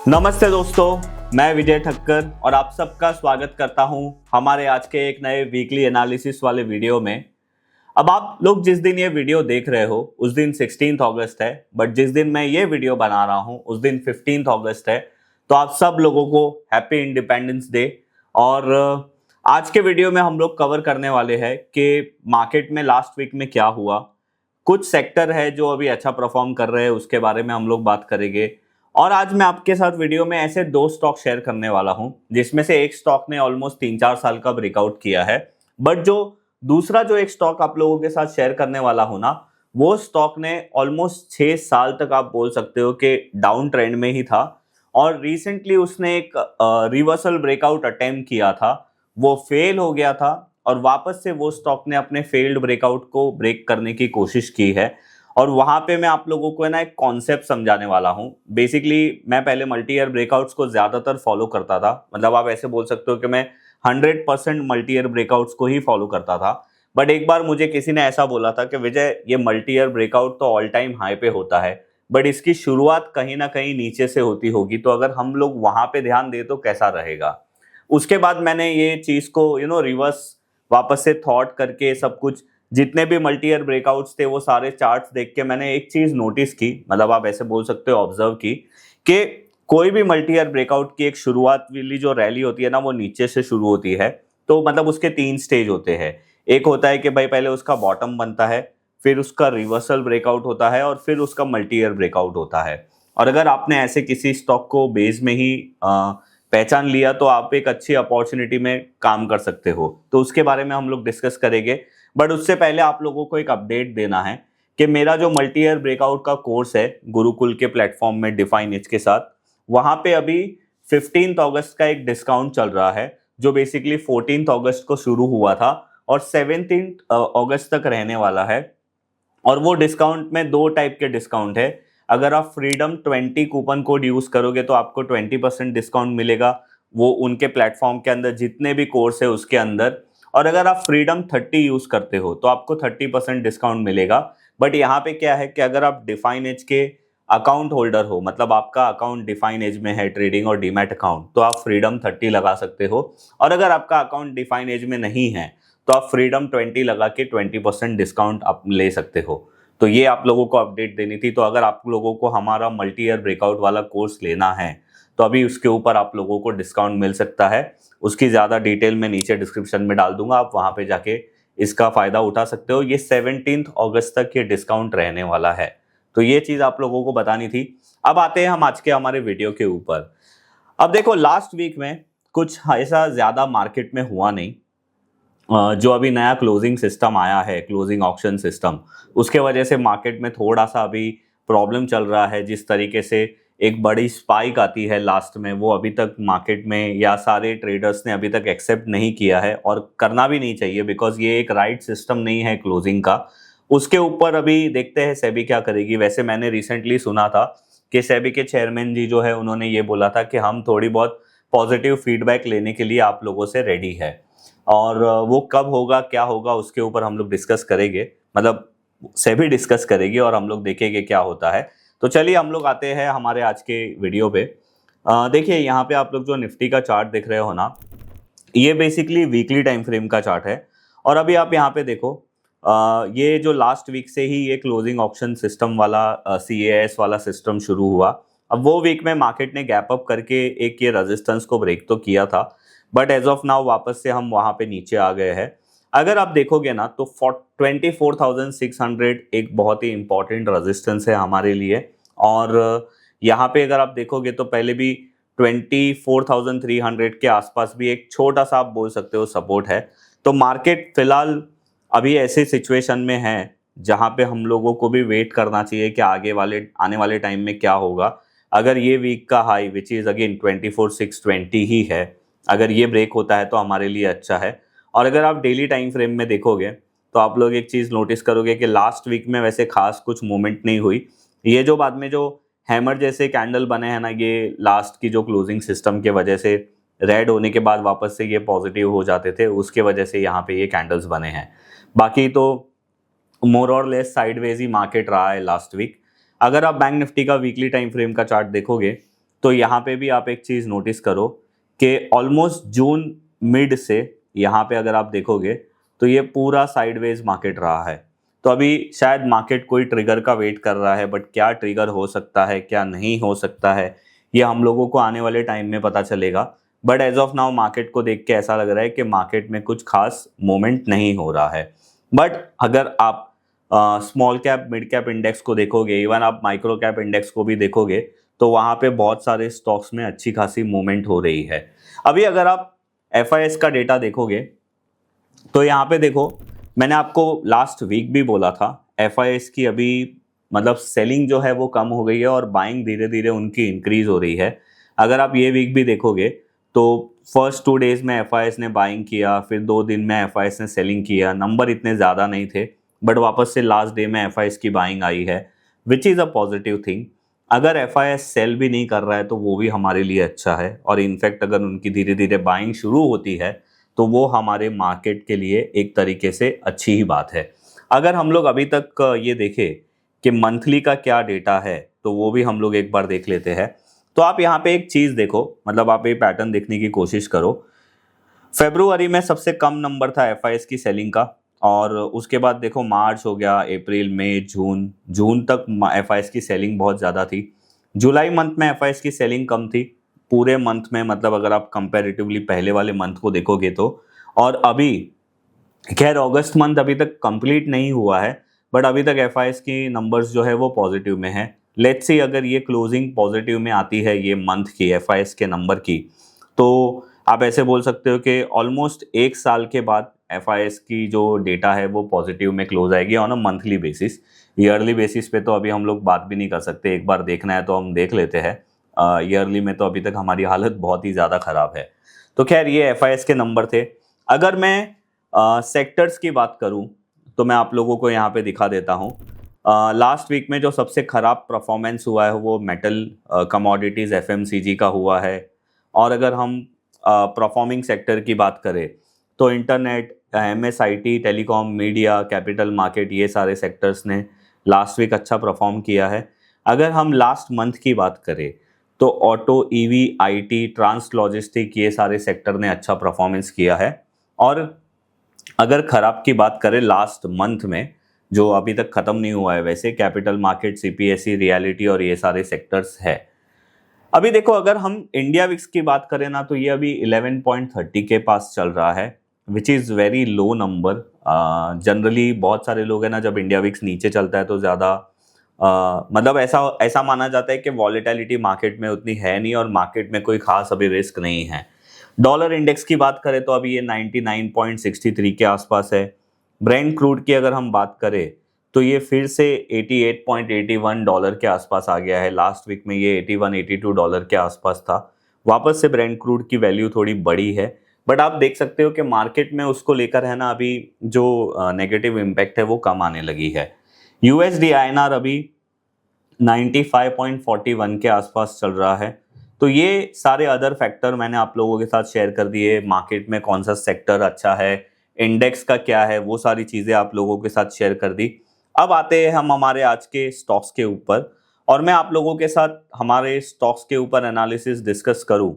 नमस्ते दोस्तों, मैं विजय ठक्कर और आप सबका स्वागत करता हूं हमारे आज के एक नए वीकली एनालिसिस वाले वीडियो में। अब आप लोग जिस दिन ये वीडियो देख रहे हो उस दिन 16 अगस्त है, बट जिस दिन मैं ये वीडियो बना रहा हूं उस दिन 15 अगस्त है। तो आप सब लोगों को हैप्पी इंडिपेंडेंस डे। और आज के वीडियो में हम लोग कवर करने वाले हैं कि मार्केट में लास्ट वीक में क्या हुआ। कुछ सेक्टर है जो अभी अच्छा परफॉर्म कर रहे हैं, उसके बारे में हम लोग बात करेंगे। और आज मैं आपके साथ वीडियो में ऐसे दो स्टॉक शेयर करने वाला हूं जिसमें से एक स्टॉक ने ऑलमोस्ट 3-4 साल का ब्रेकआउट किया है, बट जो दूसरा जो एक स्टॉक आप लोगों के साथ शेयर करने वाला हूं ना, वो स्टॉक ने ऑलमोस्ट 6 साल तक आप बोल सकते हो कि डाउन ट्रेंड में ही था। और रिसेंटली उसने एक रिवर्सल ब्रेकआउट अटेम्प्ट किया था, वो फेल हो गया था और वापस से वो स्टॉक ने अपने फेल्ड ब्रेकआउट को ब्रेक करने की कोशिश की है। और वहां पे मैं आप लोगों को है ना एक कॉन्सेप्ट समझाने वाला हूं। बेसिकली मैं पहले मल्टी ईयर ब्रेकआउट्स को ज्यादातर फॉलो करता था, मतलब आप ऐसे बोल सकते हो कि मैं 100% मल्टी ईयर ब्रेकआउट्स को ही फॉलो करता था। बट एक बार मुझे किसी ने ऐसा बोला था कि विजय, ये मल्टी ईयर ब्रेकआउट तो ऑल टाइम हाई पे होता है, बट इसकी शुरुआत कहीं ना कहीं नीचे से होती होगी, तो अगर हम लोग वहां पे ध्यान दें तो कैसा रहेगा। उसके बाद मैंने ये चीज को रिवर्स वापस से थॉट करके सब कुछ जितने भी मल्टी ईयर ब्रेकआउट्स थे वो सारे चार्ट्स देख के मैंने एक चीज नोटिस की, मतलब आप ऐसे बोल सकते हो ऑब्जर्व की, कि कोई भी मल्टी ईयर ब्रेकआउट की एक शुरुआत वाली जो रैली होती है ना, वो नीचे से शुरू होती है। तो मतलब उसके 3 स्टेज होते हैं। एक होता है कि भाई पहले उसका बॉटम बनता है, फिर उसका रिवर्सल ब्रेकआउट होता है और फिर उसका मल्टी ईयर ब्रेकआउट होता है। और अगर आपने ऐसे किसी स्टॉक को बेस में ही पहचान लिया तो आप एक अच्छी अपॉर्चुनिटी में काम कर सकते हो। तो उसके बारे में हम लोग डिस्कस करेंगे। बट उससे पहले आप लोगों को एक अपडेट देना है कि मेरा जो मल्टी ईयर ब्रेकआउट का कोर्स है गुरुकुल के प्लेटफॉर्म में डिफाइन एज के साथ, वहां पे अभी 15 अगस्त का एक डिस्काउंट चल रहा है, जो बेसिकली 14 अगस्त को शुरू हुआ था और 17 अगस्त तक रहने वाला है। और वो डिस्काउंट में 2 टाइप के डिस्काउंट है। अगर आप फ्रीडम 20 कूपन कोड यूज करोगे तो आपको 20% डिस्काउंट मिलेगा, वो उनके प्लेटफॉर्म के अंदर जितने भी कोर्स है उसके अंदर। और अगर आप फ्रीडम 30 यूज करते हो तो आपको 30% डिस्काउंट मिलेगा। बट यहाँ पे क्या है कि अगर आप डिफाइन एज के अकाउंट होल्डर हो, मतलब आपका अकाउंट डिफाइन एज में है ट्रेडिंग और डीमैट अकाउंट, तो आप फ्रीडम 30 लगा सकते हो। और अगर आपका अकाउंट डिफाइन एज में नहीं है तो आप फ्रीडम 20 लगा के 20% डिस्काउंट आप ले सकते हो। तो ये आप लोगों को अपडेट देनी थी। तो अगर आप लोगों को हमारा मल्टी ईयर ब्रेकआउट वाला कोर्स लेना है तो अभी उसके ऊपर आप लोगों को डिस्काउंट मिल सकता है। उसकी ज़्यादा डिटेल मैं नीचे डिस्क्रिप्शन में डाल दूंगा, आप वहां पे जाके इसका फ़ायदा उठा सकते हो। ये 17 अगस्त तक ये डिस्काउंट रहने वाला है। तो ये चीज़ आप लोगों को बतानी थी। अब आते हैं हम आज के हमारे वीडियो के ऊपर। अब देखो, लास्ट वीक में कुछ ऐसा ज़्यादा मार्केट में हुआ नहीं। जो अभी नया क्लोजिंग सिस्टम आया है, क्लोजिंग ऑक्शन सिस्टम, उसके वजह से मार्केट में थोड़ा सा अभी प्रॉब्लम चल रहा है। जिस तरीके से एक बड़ी स्पाइक आती है लास्ट में, वो अभी तक मार्केट में या सारे ट्रेडर्स ने अभी तक एक्सेप्ट नहीं किया है और करना भी नहीं चाहिए, बिकॉज ये एक राइट सिस्टम नहीं है क्लोजिंग का। उसके ऊपर अभी देखते हैं सेबी क्या करेगी। वैसे मैंने रिसेंटली सुना था कि सेबी के चेयरमैन जी जो है उन्होंने ये बोला था कि हम थोड़ी बहुत पॉजिटिव फीडबैक लेने के लिए आप लोगों से रेडी है। और वो कब होगा क्या होगा उसके ऊपर हम लोग डिस्कस करेंगे, मतलब सेबी डिस्कस करेगी और हम लोग देखेंगे क्या होता है। तो चलिए हम लोग आते हैं हमारे आज के वीडियो पे। देखिए यहाँ पे आप लोग जो निफ्टी का चार्ट देख रहे हो ना, ये बेसिकली वीकली टाइम फ्रेम का चार्ट है। और अभी आप यहाँ पे देखो, ये जो लास्ट वीक से ही ये क्लोजिंग ऑप्शन सिस्टम वाला CAS वाला सिस्टम शुरू हुआ। अब वो वीक में मार्केट ने गैप अप करके एक ये रेजिस्टेंस को ब्रेक तो किया था, बट एज ऑफ नाउ वापस से हम वहाँ पे नीचे आ गए हैं। अगर आप देखोगे ना तो 24,600 एक बहुत ही इंपॉर्टेंट रेजिस्टेंस है हमारे लिए। और यहाँ पे अगर आप देखोगे तो पहले भी 24,300 के आसपास भी एक छोटा सा आप बोल सकते हो सपोर्ट है। तो मार्केट फिलहाल अभी ऐसे सिचुएशन में है जहाँ पे हम लोगों को भी वेट करना चाहिए कि आने वाले टाइम में क्या होगा। अगर ये वीक का हाई विच इज़ अगेन 24,620 ही है, अगर ये ब्रेक होता है तो हमारे लिए अच्छा है। और अगर आप डेली टाइम फ्रेम में देखोगे तो आप लोग एक चीज़ नोटिस करोगे कि लास्ट वीक में वैसे खास कुछ मूवमेंट नहीं हुई। ये जो बाद में जो हैमर जैसे कैंडल बने हैं ना, ये लास्ट की जो क्लोजिंग सिस्टम के वजह से रेड होने के बाद वापस से ये पॉजिटिव हो जाते थे, उसके वजह से यहाँ पे ये कैंडल्स बने हैं। बाकी तो मोर और लेस साइडवेज ही मार्केट रहा है लास्ट वीक। अगर आप बैंक निफ्टी का वीकली टाइम फ्रेम का चार्ट देखोगे तो यहाँ पे भी आप एक चीज नोटिस करो कि ऑलमोस्ट जून मिड से यहाँ पे अगर आप देखोगे तो ये पूरा साइडवेज मार्केट रहा है। तो अभी शायद मार्केट कोई ट्रिगर का वेट कर रहा है, बट क्या ट्रिगर हो सकता है क्या नहीं हो सकता है ये हम लोगों को आने वाले टाइम में पता चलेगा। But as of now market को देख के ऐसा लग रहा है कि मार्केट में कुछ खास मोमेंट नहीं हो रहा है। बट अगर आप small cap mid cap index को देखोगे, इवन आप माइक्रो कैप इंडेक्स को भी देखोगे, तो वहाँ पे बहुत सारे स्टॉक्स में अच्छी खासी मूवमेंट हो रही है। अभी अगर आप FIS का डेटा देखोगे तो यहाँ पे देखो, मैंने आपको लास्ट वीक भी बोला था FIS की अभी मतलब सेलिंग जो है वो कम हो गई है और बाइंग धीरे धीरे उनकी इंक्रीज हो रही है। अगर आप ये वीक भी देखोगे तो फर्स्ट 2 डेज में FIS ने बाइंग किया, फिर 2 दिन में FIS ने सेलिंग किया। नंबर इतने ज़्यादा नहीं थे, बट वापस से लास्ट डे में FIS की बाइंग आई है, which is a positive thing. अगर FIS सेल भी नहीं कर रहा है तो वो भी हमारे लिए अच्छा है, और इनफैक्ट अगर उनकी धीरे धीरे बाइंग शुरू होती है तो वो हमारे मार्केट के लिए एक तरीके से अच्छी ही बात है। अगर हम लोग अभी तक ये देखें कि मंथली का क्या डेटा है तो वो भी हम लोग एक बार देख लेते हैं। तो आप यहाँ पे एक चीज़ देखो, मतलब आप ये पैटर्न देखने की कोशिश करो। फरवरी में सबसे कम नंबर था FIS की सेलिंग का, और उसके बाद देखो मार्च हो गया, अप्रैल मई जून तक FIS की सेलिंग बहुत ज़्यादा थी। जुलाई मंथ में FIS की सेलिंग कम थी पूरे मंथ में, मतलब अगर आप कंपैरेटिवली पहले वाले मंथ को देखोगे तो। और अभी खैर अगस्त मंथ अभी तक कंप्लीट नहीं हुआ है, बट अभी तक FIS की नंबर्स जो है वो पॉजिटिव में है। लेट्स सी अगर ये क्लोजिंग पॉजिटिव में आती है ये मंथ की FIS के नंबर की, तो आप ऐसे बोल सकते हो कि ऑलमोस्ट 1 साल के बाद FIS की जो डेटा है वो पॉजिटिव में क्लोज आएगी on a monthly basis. Yearly basis पे तो अभी हम लोग बात भी नहीं कर सकते, एक बार देखना है तो हम देख लेते हैं। ईयरली में तो अभी तक हमारी हालत बहुत ही ज़्यादा ख़राब है। तो खैर ये FIS के नंबर थे। अगर मैं सेक्टर्स की बात करूं तो मैं आप लोगों को यहाँ पे दिखा देता हूँ। लास्ट वीक में जो सबसे ख़राब परफॉर्मेंस हुआ है वो मेटल कमोडिटीज़ FMCG का हुआ है। और अगर हम परफॉर्मिंग सेक्टर की बात करें तो internet, MSIT, telecom, media, capital market, ये सारे सेक्टर्स ने लास्ट वीक अच्छा परफॉर्म किया है। अगर हम लास्ट मंथ की बात करें तो auto, EV, IT, trans logistic, ये सारे सेक्टर ने अच्छा परफॉर्मेंस किया है। और अगर खराब की बात करें लास्ट मंथ में, जो अभी तक ख़त्म नहीं हुआ है, वैसे कैपिटल मार्केट, CPSE, रियलिटी और ये सारे सेक्टर्स है। अभी देखो अगर हम इंडिया विक्स की बात करें ना तो ये अभी 11.30 के पास चल रहा है, which is very low number. Generally बहुत सारे लोग हैं ना, जब इंडिया विक्स नीचे चलता है तो ज़्यादा मतलब ऐसा माना जाता है कि वॉलेटिलिटी मार्केट में उतनी है नहीं और मार्केट में कोई खास अभी रिस्क नहीं है। डॉलर इंडेक्स की बात करें तो अभी ये 99.63 के आसपास है। ब्रेंट क्रूड की अगर हम बात करें तो ये फिर से 88.81 डॉलर के आसपास आ गया है। लास्ट वीक में ये 81-82 डॉलर के आसपास था। वापस से ब्रेंट क्रूड की वैल्यू थोड़ी बड़ी है, बट आप देख सकते हो कि मार्केट में उसको लेकर है ना अभी जो नेगेटिव इम्पैक्ट है वो कम आने लगी है। USD INR अभी 95.41 के आसपास चल रहा है। तो ये सारे अदर फैक्टर मैंने आप लोगों के साथ शेयर कर दिए। मार्केट में कौन सा सेक्टर अच्छा है, इंडेक्स का क्या है, वो सारी चीज़ें आप लोगों के साथ शेयर कर दी। अब आते हैं हम हमारे आज के स्टॉक्स के ऊपर, और मैं आप लोगों के साथ हमारे स्टॉक्स के ऊपर एनालिसिस डिस्कस करूं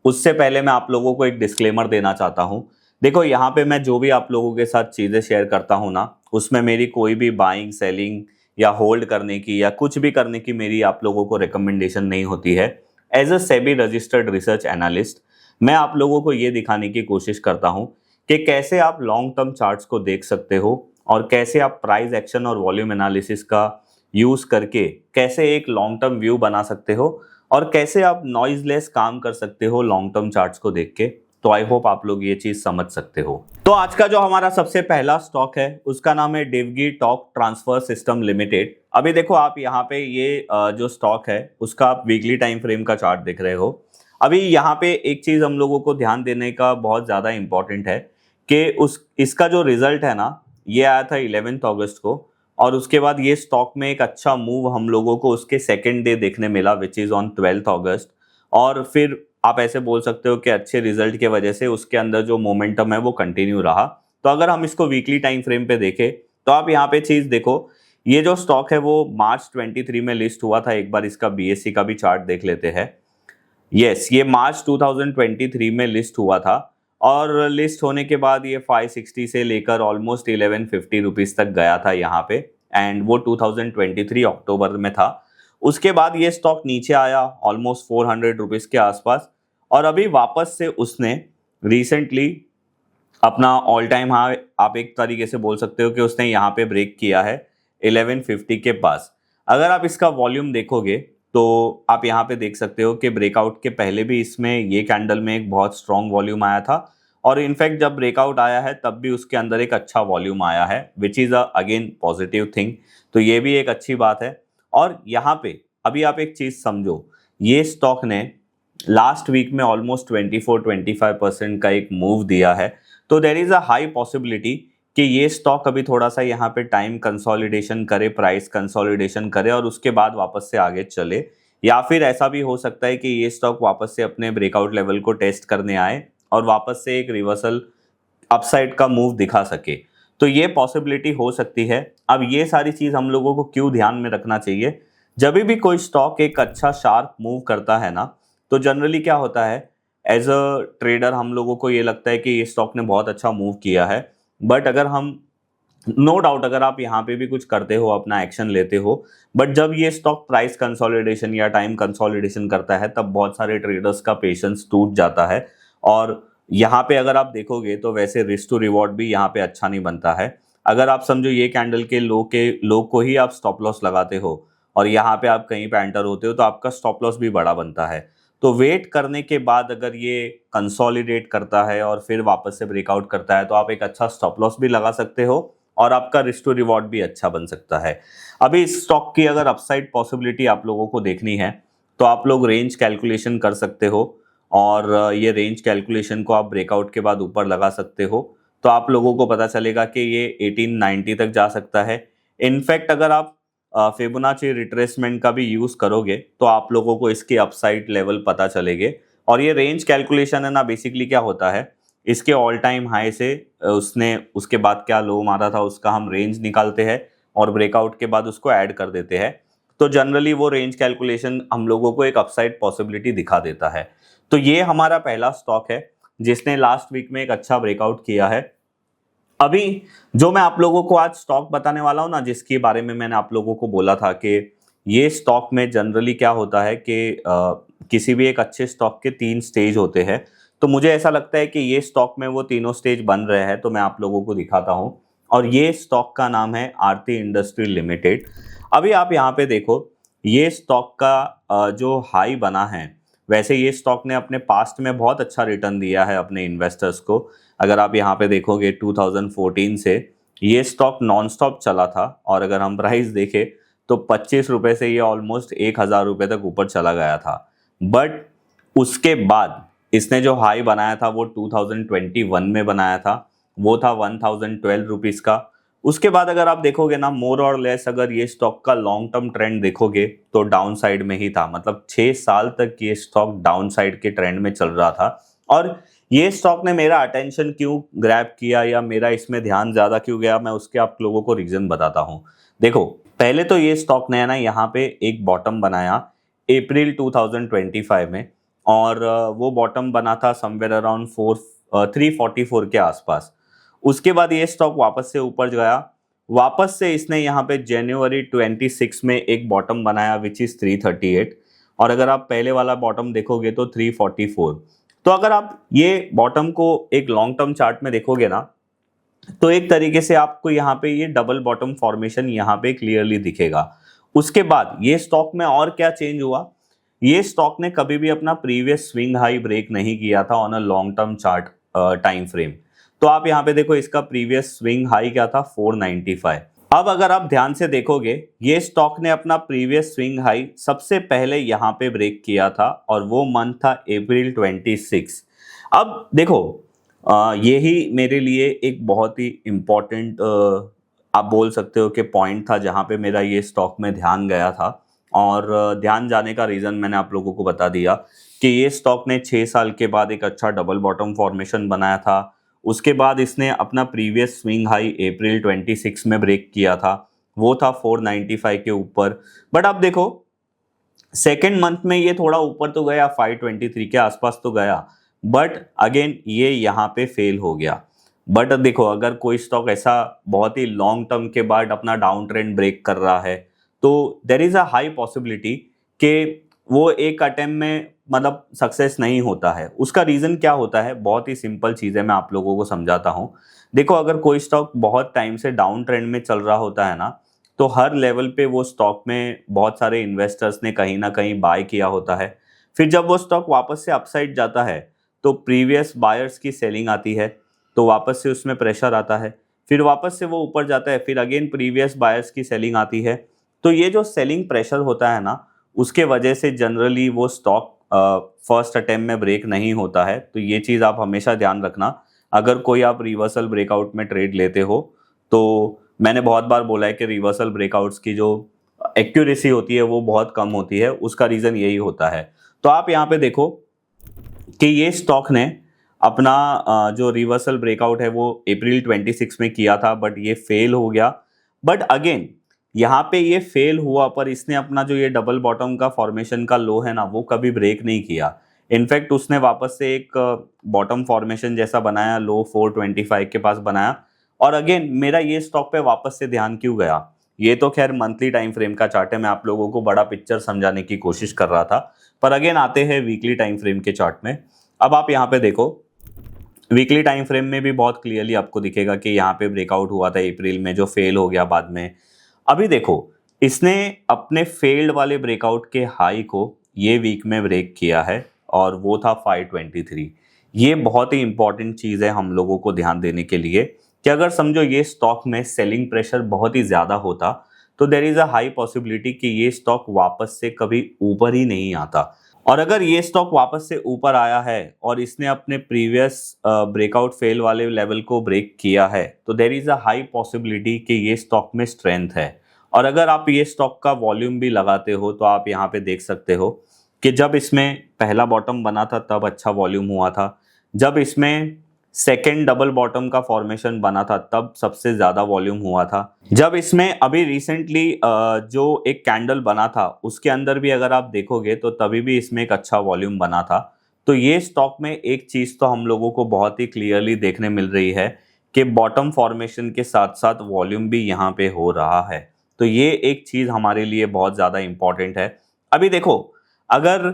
उससे पहले मैं आप लोगों को एक डिस्क्लेमर देना चाहता हूं। देखो यहाँ पे मैं जो भी आप लोगों के साथ चीज़ें शेयर करता हूं ना, उसमें मेरी कोई भी बाइंग, सेलिंग या होल्ड करने की या कुछ भी करने की मेरी आप लोगों को रिकमेंडेशन नहीं होती है। As a SEBI registered research analyst मैं आप लोगों को ये दिखाने की कोशिश करता हूँ कि कैसे आप लॉन्ग टर्म चार्ट्स को देख सकते हो और कैसे आप प्राइस एक्शन और वॉल्यूम एनालिसिस का यूज़ करके कैसे एक लॉन्ग टर्म व्यू बना सकते हो और कैसे आप नॉइजलेस काम कर सकते हो लॉन्ग टर्म चार्ट्स को देख के। तो आई होप आप लोग ये चीज़ समझ सकते हो। तो आज का जो हमारा सबसे पहला स्टॉक है उसका नाम है डिवगी टॉक ट्रांसफर सिस्टम लिमिटेड। अभी देखो आप यहाँ पे ये जो स्टॉक है उसका आप वीकली टाइम फ्रेम का चार्ट देख रहे हो। अभी यहाँ पे एक चीज़ हम लोगों को ध्यान देने का बहुत ज़्यादा इंपॉर्टेंट है कि इसका जो रिजल्ट है ना ये आया था 11 अगस्त को, और उसके बाद ये स्टॉक में एक अच्छा मूव हम लोगों को उसके सेकेंड डे देखने मिला विच इज़ ऑन 12 अगस्त। और फिर आप ऐसे बोल सकते हो कि अच्छे रिजल्ट के वजह से उसके अंदर जो मोमेंटम है वो कंटिन्यू रहा। तो अगर हम इसको वीकली टाइम फ्रेम पे देखें तो आप यहाँ पे चीज़ देखो, ये जो स्टॉक है वो मार्च 23 में लिस्ट हुआ था। एक बार इसका BSE का भी चार्ट देख लेते हैं। यस, ये मार्च 2023 में लिस्ट हुआ था और लिस्ट होने के बाद ये 560 से लेकर ऑलमोस्ट 1150 रुपीज तक गया था यहाँ पे, एंड वो 2023 अक्टूबर में था। उसके बाद ये स्टॉक नीचे आया ऑलमोस्ट 400 रुपीज के आसपास, और अभी वापस से उसने रिसेंटली अपना ऑल टाइम हाई, आप एक तरीके से बोल सकते हो कि उसने यहाँ पे ब्रेक किया है 1150 के पास। अगर आप इसका वॉल्यूम देखोगे तो आप यहाँ पे देख सकते हो कि ब्रेकआउट के पहले भी इसमें ये कैंडल में एक बहुत स्ट्रॉन्ग वॉल्यूम आया था, और इनफैक्ट जब ब्रेकआउट आया है तब भी उसके अंदर एक अच्छा वॉल्यूम आया है, which is again positive thing. तो ये भी एक अच्छी बात है। और यहाँ पे अभी आप एक चीज़ समझो, ये स्टॉक ने लास्ट वीक में ऑलमोस्ट 24-25% का एक मूव दिया है। तो there is a high possibility कि ये स्टॉक अभी थोड़ा सा यहाँ पे टाइम कंसोलिडेशन करे, प्राइस कंसोलिडेशन करे और उसके बाद वापस से आगे चले, या फिर ऐसा भी हो सकता है कि ये स्टॉक वापस से अपने ब्रेकआउट लेवल को टेस्ट करने आए और वापस से एक रिवर्सल अपसाइड का मूव दिखा सके। तो ये पॉसिबिलिटी हो सकती है। अब ये सारी चीज़ हम लोगों को क्यों ध्यान में रखना चाहिए, जब भी कोई स्टॉक एक अच्छा शार्प मूव करता है ना, तो जनरली क्या होता है, एज अ ट्रेडर हम लोगों को ये लगता है कि ये स्टॉक ने बहुत अच्छा मूव किया है। बट अगर हम, नो डाउट अगर आप यहाँ पे भी कुछ करते हो, अपना एक्शन लेते हो, बट जब ये स्टॉक प्राइस कंसोलिडेशन या टाइम कंसोलिडेशन करता है तब बहुत सारे ट्रेडर्स का पेशेंस टूट जाता है। और यहाँ पे अगर आप देखोगे तो वैसे रिस्क टू रिवॉर्ड भी यहाँ पे अच्छा नहीं बनता है। अगर आप समझो ये कैंडल के लो को ही आप स्टॉप लॉस लगाते हो और यहाँ पे आप कहीं पे एंटर होते हो तो आपका स्टॉप लॉस भी बड़ा बनता है। तो वेट करने के बाद अगर ये कंसोलिडेट करता है और फिर वापस से ब्रेकआउट करता है तो आप एक अच्छा स्टॉप लॉस भी लगा सकते हो और आपका रिस्क टू रिवॉर्ड भी अच्छा बन सकता है। अभी इस स्टॉक की अगर अपसाइड पॉसिबिलिटी आप लोगों को देखनी है तो आप लोग रेंज कैलकुलेशन कर सकते हो, और ये रेंज कैलकुलेशन को आप ब्रेकआउट के बाद ऊपर लगा सकते हो, तो आप लोगों को पता चलेगा कि ये 1890 तक जा सकता है। इनफैक्ट अगर आप फिबोनाची रिट्रेसमेंट का भी यूज़ करोगे तो आप लोगों को इसके अपसाइड लेवल पता चलेंगे। और ये रेंज कैलकुलेशन है ना, बेसिकली क्या होता है, इसके ऑल टाइम हाई से उसने उसके बाद क्या लो मारा था उसका हम रेंज निकालते हैं और ब्रेकआउट के बाद उसको ऐड कर देते हैं। तो जनरली वो रेंज कैलकुलेशन हम लोगों को एक अपसाइड पॉसिबिलिटी दिखा देता है। तो ये हमारा पहला स्टॉक है जिसने लास्ट वीक में एक अच्छा ब्रेकआउट किया है। अभी जो मैं आप लोगों को आज स्टॉक बताने वाला हूं ना, जिसके बारे में मैंने आप लोगों को बोला था कि ये स्टॉक में जनरली क्या होता है कि किसी भी एक अच्छे स्टॉक के 3 स्टेज होते हैं। तो मुझे ऐसा लगता है कि ये स्टॉक में वो तीनों स्टेज बन रहे हैं, तो मैं आप लोगों को दिखाता हूं। और ये स्टॉक का नाम है आरती इंडस्ट्री लिमिटेड। अभी आप यहाँ पे देखो, ये स्टॉक का जो हाई बना है, वैसे ये स्टॉक ने अपने पास्ट में बहुत अच्छा रिटर्न दिया है अपने इन्वेस्टर्स को। अगर आप यहाँ पे देखोगे 2014 से ये स्टॉक नॉन स्टॉप चला था, और अगर हम प्राइस देखें तो 25 रुपये से ये ऑलमोस्ट 1000 रुपये तक ऊपर चला गया था। बट उसके बाद इसने जो हाई बनाया था वो 2021 में बनाया था, वो था 1012 रुपीज़ का। उसके बाद अगर आप देखोगे ना, मोर और लेस अगर ये स्टॉक का लॉन्ग टर्म ट्रेंड देखोगे तो डाउन साइड में ही था, मतलब 6 साल तक ये स्टॉक डाउन साइड के ट्रेंड में चल रहा था। और ये स्टॉक ने मेरा अटेंशन क्यों ग्रैब किया या मेरा इसमें ध्यान ज़्यादा क्यों गया, मैं उसके आप लोगों को रीज़न बताता हूँ। देखो, पहले तो ये स्टॉक ने ना यहाँ पे एक बॉटम बनाया अप्रैल 2025 में, और वो बॉटम बना था समवेयर अराउंड 344 के आसपास। उसके बाद ये स्टॉक वापस से ऊपर गया, वापस से इसने यहाँ पे जनवरी 26 में एक बॉटम बनाया विच इज़ 338, और अगर आप पहले वाला बॉटम देखोगे तो 344। तो अगर आप ये बॉटम को एक लॉन्ग टर्म चार्ट में देखोगे ना, तो एक तरीके से आपको यहाँ पे ये डबल बॉटम फॉर्मेशन यहाँ पे क्लियरली दिखेगा। उसके बाद ये स्टॉक में और क्या चेंज हुआ, ये स्टॉक ने कभी भी अपना प्रीवियस स्विंग हाई ब्रेक नहीं किया था on a long term chart time frame. तो आप यहाँ पे देखो, इसका प्रीवियस स्विंग हाई क्या था, 495। अब अगर आप ध्यान से देखोगे, ये स्टॉक ने अपना प्रीवियस स्विंग हाई सबसे पहले यहाँ पे ब्रेक किया था, और वो मंथ था अप्रैल 26। अब देखो, यही मेरे लिए एक बहुत ही इम्पॉर्टेंट आप बोल सकते हो कि पॉइंट था जहाँ पे मेरा ये स्टॉक में ध्यान गया था। और ध्यान जाने का रीज़न मैंने आप लोगों को बता दिया कि ये स्टॉक ने 6 साल के बाद एक अच्छा डबल बॉटम फॉर्मेशन बनाया था। उसके बाद इसने अपना प्रीवियस स्विंग हाई अप्रैल 26 में ब्रेक किया था, वो था 495 के ऊपर। बट अब देखो, सेकेंड मंथ में ये थोड़ा ऊपर तो गया, 523 के आसपास तो गया, बट अगेन ये यहाँ पे फेल हो गया। बट देखो, अगर कोई स्टॉक ऐसा बहुत ही लॉन्ग टर्म के बाद अपना डाउन ट्रेंड ब्रेक कर रहा है, तो there is a high possibility कि वो एक अटेम्प्ट में मतलब सक्सेस नहीं होता है। उसका रीजन क्या होता है, बहुत ही सिंपल चीज है, मैं आप लोगों को समझाता हूँ। देखो, अगर कोई स्टॉक बहुत टाइम से डाउन ट्रेंड में चल रहा होता है ना, तो हर लेवल पे वो स्टॉक में बहुत सारे इन्वेस्टर्स ने कहीं ना कहीं बाय किया होता है। फिर जब वो स्टॉक वापस से अपसाइड जाता है, तो प्रीवियस बायर्स की सेलिंग आती है, तो वापस से उसमें प्रेशर आता है। फिर वापस से वो ऊपर जाता है, फिर अगेन प्रीवियस बायर्स की सेलिंग आती है। तो ये जो सेलिंग प्रेशर होता है ना, उसके वजह से जनरली वो स्टॉक फर्स्ट अटेम्प्ट में ब्रेक नहीं होता है। तो ये चीज़ आप हमेशा ध्यान रखना। अगर कोई आप रिवर्सल ब्रेकआउट में ट्रेड लेते हो, तो मैंने बहुत बार बोला है कि रिवर्सल ब्रेकआउट्स की जो एक्यूरेसी होती है वो बहुत कम होती है। उसका रीज़न यही होता है। तो आप यहाँ पे देखो कि ये स्टॉक ने अपना जो रिवर्सल ब्रेकआउट है वो अप्रैल 26 में किया था, बट ये फेल हो गया। बट अगेन यहाँ पे ये फेल हुआ, पर इसने अपना जो ये डबल बॉटम का फॉर्मेशन का लो है ना, वो कभी ब्रेक नहीं किया। इनफैक्ट उसने वापस से एक बॉटम फॉर्मेशन जैसा बनाया, लो 425 के पास बनाया। और अगेन मेरा ये स्टॉक पे वापस से ध्यान क्यों गया, ये तो खैर मंथली टाइम फ्रेम का चार्ट है, मैं आप लोगों को बड़ा पिक्चर समझाने की कोशिश कर रहा था। पर अगेन आते हैं वीकली टाइम फ्रेम के चार्ट में। अब आप यहाँ पे देखो, वीकली टाइम फ्रेम में भी बहुत क्लियरली आपको दिखेगा कि यहाँ पे ब्रेकआउट हुआ था अप्रैल में, जो फेल हो गया बाद में। अभी देखो, इसने अपने फेल्ड वाले ब्रेकआउट के हाई को ये वीक में ब्रेक किया है, और वो था 523। ये बहुत ही इंपॉर्टेंट चीज़ है हम लोगों को ध्यान देने के लिए, कि अगर समझो ये स्टॉक में सेलिंग प्रेशर बहुत ही ज़्यादा होता, तो there is a high possibility कि ये स्टॉक वापस से कभी ऊपर ही नहीं आता। और अगर ये स्टॉक वापस से ऊपर आया है और इसने अपने प्रीवियस ब्रेकआउट फेल वाले लेवल को ब्रेक किया है, तो there is a high possibility कि ये स्टॉक में स्ट्रेंथ है। और अगर आप ये स्टॉक का वॉल्यूम भी लगाते हो, तो आप यहाँ पे देख सकते हो कि जब इसमें पहला बॉटम बना था तब अच्छा वॉल्यूम हुआ था, जब इसमें सेकेंड डबल बॉटम का फॉर्मेशन बना था तब सबसे ज़्यादा वॉल्यूम हुआ था, जब इसमें अभी रिसेंटली जो एक कैंडल बना था उसके अंदर भी अगर आप देखोगे तो तभी भी इसमें एक अच्छा वॉल्यूम बना था। तो ये स्टॉक में एक चीज़ तो हम लोगों को बहुत ही क्लियरली देखने मिल रही है कि बॉटम फॉर्मेशन के साथ साथ वॉल्यूम भी यहाँ पे हो रहा है। तो ये एक चीज़ हमारे लिए बहुत ज़्यादा इंपॉर्टेंट है। अभी देखो, अगर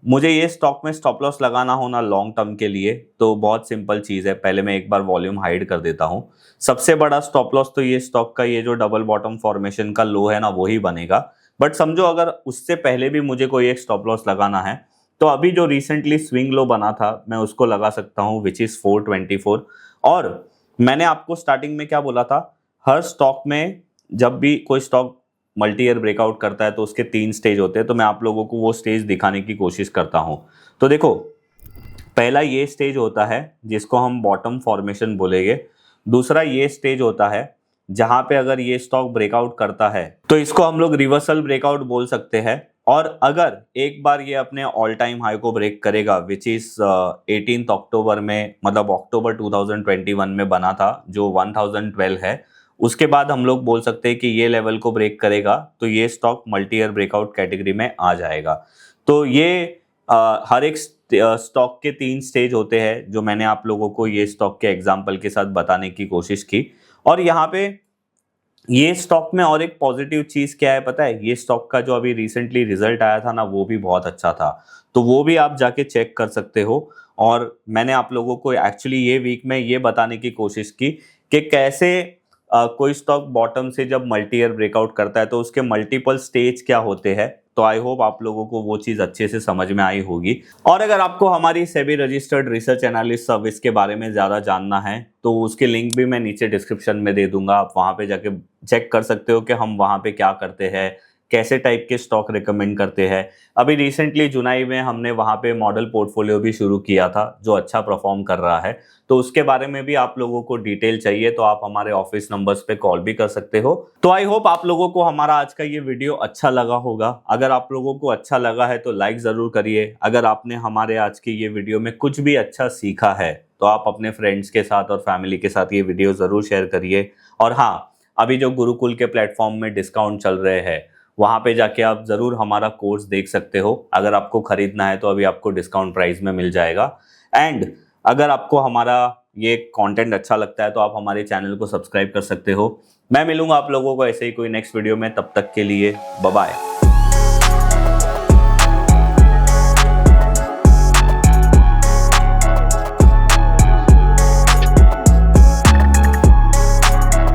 मुझे ये स्टॉक में स्टॉप लॉस लगाना हो ना लॉन्ग टर्म के लिए, तो बहुत सिंपल चीज़ है। पहले मैं एक बार वॉल्यूम हाइड कर देता हूँ। सबसे बड़ा स्टॉप लॉस तो ये स्टॉक का ये जो डबल बॉटम फॉर्मेशन का लो है ना, वही बनेगा। बट समझो अगर उससे पहले भी मुझे कोई एक स्टॉप लॉस लगाना है, तो अभी जो रिसेंटली स्विंग लो बना था मैं उसको लगा सकता हूँ, विच इज़ 424। और मैंने आपको स्टार्टिंग में क्या बोला था, हर स्टॉक में जब भी कोई स्टॉक मल्टी ईयर ब्रेकआउट करता है तो उसके 3 स्टेज होते हैं। तो मैं आप लोगों को वो स्टेज दिखाने की कोशिश करता हूं। तो देखो, पहला ये स्टेज होता है जिसको हम बॉटम फॉर्मेशन बोलेंगे। दूसरा ये स्टेज होता है जहां पे अगर ये स्टॉक ब्रेकआउट करता है तो इसको हम लोग रिवर्सल ब्रेकआउट बोल सकते हैं। और अगर एक बार ये अपने ऑल टाइम हाई को ब्रेक करेगा, विच इज 18 अक्टूबर में, मतलब अक्टूबर 2021 में बना था, जो 1012 है, उसके बाद हम लोग बोल सकते हैं कि ये लेवल को ब्रेक करेगा तो ये stock multi year breakout category में आ जाएगा। तो ये हर एक स्टॉक के 3 स्टेज होते हैं, जो मैंने आप लोगों को ये स्टॉक के एग्जांपल के साथ बताने की कोशिश की। और यहाँ पे ये स्टॉक में और एक पॉजिटिव चीज क्या है पता है, ये स्टॉक का जो अभी रिसेंटली रिजल्ट आया था ना, वो भी बहुत अच्छा था। तो वो भी आप जाके चेक कर सकते हो। और मैंने आप लोगों को एक्चुअली ये वीक में ये बताने की कोशिश की कि कैसे कोई स्टॉक बॉटम से जब मल्टी ईयर ब्रेकआउट करता है तो उसके मल्टीपल स्टेज क्या होते हैं। तो आई होप आप लोगों को वो चीज़ अच्छे से समझ में आई होगी। और अगर आपको हमारी SEBI registered research analyst service के बारे में ज़्यादा जानना है तो उसके लिंक भी मैं नीचे डिस्क्रिप्शन में दे दूंगा। आप वहाँ पे जाके चेक कर सकते हो कि हम वहाँ पे क्या करते हैं, कैसे टाइप के स्टॉक रिकमेंड करते हैं। अभी रिसेंटली जुलाई में हमने वहाँ पे मॉडल पोर्टफोलियो भी शुरू किया था जो अच्छा परफॉर्म कर रहा है। तो उसके बारे में भी आप लोगों को डिटेल चाहिए तो आप हमारे ऑफिस नंबर्स पे कॉल भी कर सकते हो। तो आई होप आप लोगों को हमारा आज का ये वीडियो अच्छा लगा होगा। अगर आप लोगों को अच्छा लगा है तो लाइक ज़रूर करिए। अगर आपने हमारे आज की ये वीडियो में कुछ भी अच्छा सीखा है तो आप अपने फ्रेंड्स के साथ और फैमिली के साथ ये वीडियो ज़रूर शेयर करिए। और हाँ, अभी जो गुरुकुल के प्लेटफॉर्म में डिस्काउंट चल रहे हैं वहाँ पे जाके आप ज़रूर हमारा कोर्स देख सकते हो। अगर आपको खरीदना है तो अभी आपको डिस्काउंट प्राइस में मिल जाएगा। एंड अगर आपको हमारा ये कंटेंट अच्छा लगता है तो आप हमारे चैनल को सब्सक्राइब कर सकते हो। मैं मिलूंगा आप लोगों को ऐसे ही कोई नेक्स्ट वीडियो में, तब तक के लिए बाय बाय।